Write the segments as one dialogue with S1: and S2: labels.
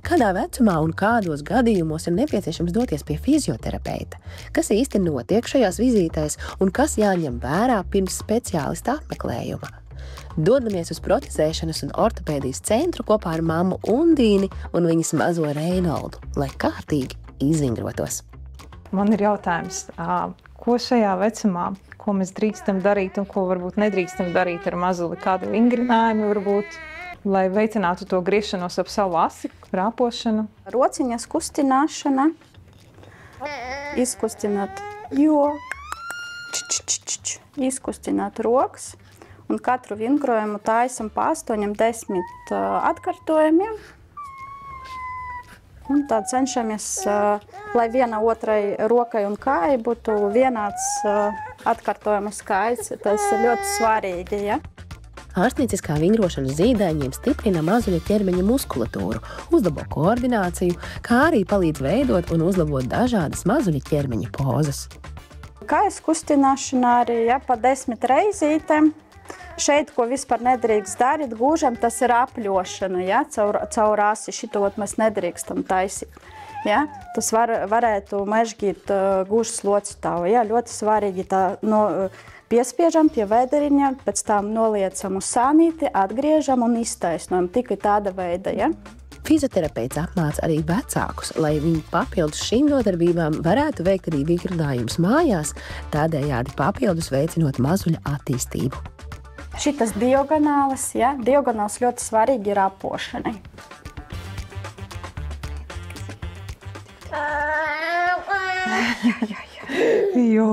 S1: Kādā vecumā un kādos gadījumos ir nepieciešams doties pie fizioterapeita? Kas īsti notiek šajās vizītēs un kas jāņem vērā pirms speciālista apmeklējuma? Dodamies uz protezēšanas un ortopēdijas centru kopā ar mammu Undīni un viņas mazo Reinoldu, lai kārtīgi izvingrotos.
S2: Man ir jautājums, ko šajā vecumā, ko mēs drīkstam darīt un ko varbūt nedrīkstam darīt ar mazuli, kādi vingrinājumi varbūt, lai veicinātu to griešanos ap savu asi, rāpošanu.
S3: Rociņas kustināšana, izkustināt izkustināt rokas un katru vingrojumu taisam pa 8–10 atkārtojumiem. Un tā cenšamies, lai viena otrai rokai un kājai būtu vienāds atkārtojumu skaits. Tas ir ļoti svarīgi, ja?
S1: Ārstnieciskā vingrošana zīdaiņiem stiprina mazuļa ķermeņa muskulatūru, uzlabo koordināciju, kā arī palīdz veidot un uzlabot dažādas mazuļa ķermeņa pozas.
S3: Kājas kustināšana arī, ja, pa 10 reizītēm. Šeit, ko vispār nedrīkst darīt, gūžam, tas ir apļošana, ja, caur asi. Šito mēs nedrīkstam taisīt. Ja. Tas varētu mežģīt gūžas locītāju. Ja. Ļoti svarīgi tā piespiežam pie vēderiņa, pēc tam noliecam uz sānīti, atgriežam un iztaisnojam. Tikai tāda veida. Ja.
S1: Fizioterapeits apmāca arī vecākus, lai viņi papildus šīm nodarbībām varētu veikt arī vingrinājumus mājās, tādējādi papildus veicinot mazuļa attīstību.
S3: Šitas diagonālis, ja, diagonāls ļoti svarīgi ir apošanai.
S2: Jo,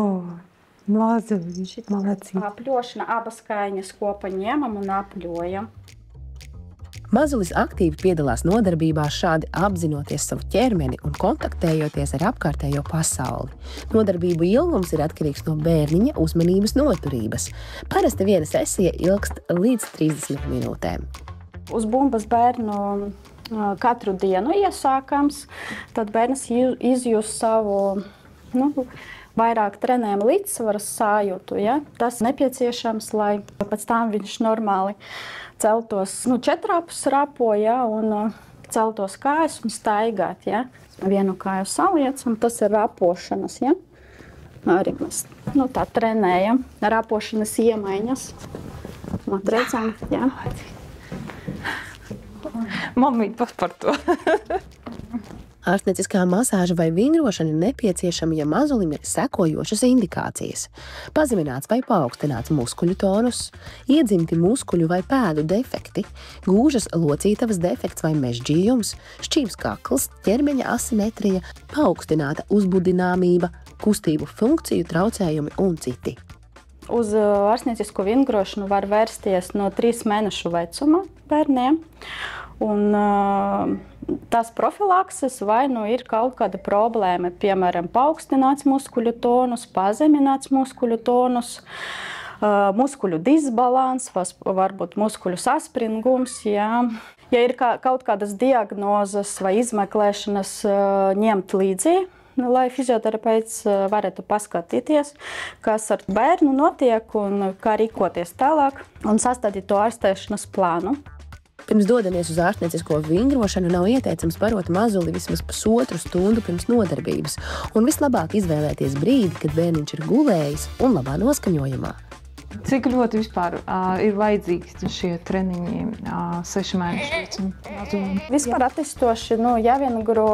S2: mazuļi, malacīgi.
S3: Apļošana, abas kājiņas kopā ņemam un apļojam.
S1: Mazulis aktīvi piedalās nodarbībās, šādi apzinoties savu ķermeni un kontaktējoties ar apkārtējo pasauli. Nodarbību ilgums ir atkarīgs no bērniņa uzmanības noturības. Parasti viena sesija ilgst līdz 30 minūtēm.
S3: Uz bumbas bērnu katru dienu iesākams, tad bērns izjūs savu vairāk trenējumu līdzsvaras sajūtu. Ja? Tas nepieciešams, lai pēc tam viņš normāli celtos četrāpus rapo, ja, un celtos kājas un staigāt. Ja. Vienu kāju saliecam, tas ir rapošanas. Ja. Arī mēs tā trenējam, rapošanas iemaiņas. Redzam, ja.
S2: Mammīt par to.
S1: Ārstnieciskā masāža vai vingrošana ir nepieciešama, ja mazulim ir sekojošas indikācijas. Pazemināts vai paaugstināts muskuļu tonus, iedzimti muskuļu vai pēdu defekti, gūžas locītavas defekts vai mežģījums, šķīvs kakls, ķermeņa asimetrija, paaugstināta uzbudināmība, kustību funkciju traucējumi un citi.
S3: Uz ārstniecisko vingrošanu var vērsties no 3 mēnešu vecuma bērniem. Un tās profilakses vai ir kaut kāda problēma, piemēram, paaugstināts muskuļu tonus, pazemināts muskuļu tonus, muskuļu disbalans, varbūt muskuļu saspringums. Ja, ja ir kaut kādas diagnozes vai izmeklēšanas, ņemt līdzi, lai fizioterapeits varētu paskatīties, kas ar bērnu notiek un kā rīkoties tālāk un sastādīt to ārstēšanas plānu.
S1: Pirms dodamies uz ārstniecisko vingrošanu, nav ieteicams barot mazuli vismaz pusotru stundu pirms nodarbības un vislabāk izvēlēties brīdi, kad bērniņš ir gulējis un labā noskaņojumā.
S2: Cik ļoti vispār ir vajadzīgi šie treniņi 6 mēnešu vecuma?
S3: Vispār attīstoši jāviengro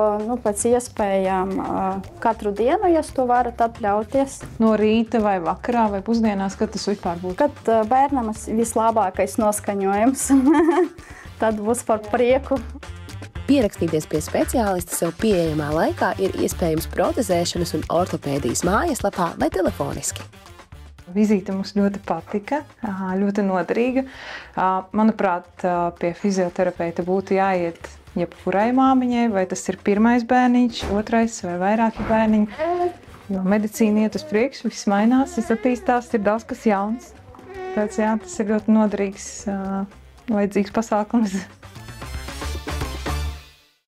S3: pēc iespējām katru dienu, ja to varat atļauties.
S2: No rīta vai vakarā vai pusdienās, kad tas vispār būtu?
S3: Kad bērnam vislabākais noskaņojums, tad būs par prieku.
S1: Pierakstīties pie speciālista sev pieejamā laikā ir iespējams protezēšanas un ortopēdijas mājaslapā vai telefoniski.
S2: Vizīte mums ļoti patika, ļoti noderīga. Manuprāt, pie fizioterapeita būtu jāiet jebkurai māmiņai, vai tas ir pirmais bērniņš, otrais vai vairāki bērniņi. Jo medicīna iet uz priekšu, viss mainās, viss attīstās, ir daudz kas jauns. Tas ir ļoti noderīgs, vajadzīgs pasākums.